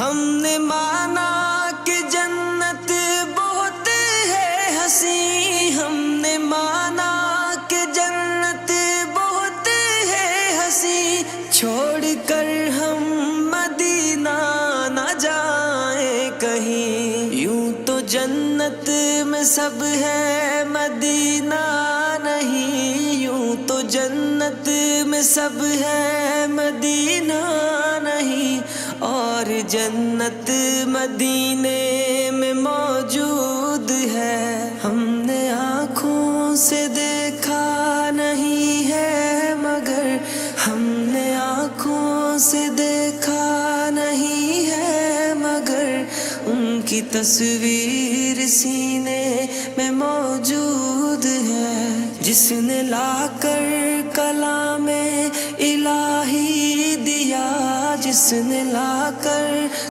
ہم نے مانا کہ جنت بہت ہے حسین، ہم نے مانا کہ جنت بہت ہے حسین، چھوڑ کر ہم مدینہ نہ جائیں کہیں، یوں تو جنت میں سب ہے مدینہ نہیں، یوں تو جنت میں سب ہے مدینہ نہیں، اور جنت مدینے میں موجود ہے، ہم نے آنکھوں سے دیکھا نہیں ہے مگر، ہم نے آنکھوں سے دیکھا نہیں ہے مگر، ان کی تصویر سینے میں موجود ہے، جس نے لا کر کلام الہی دیا، جس نے لا کر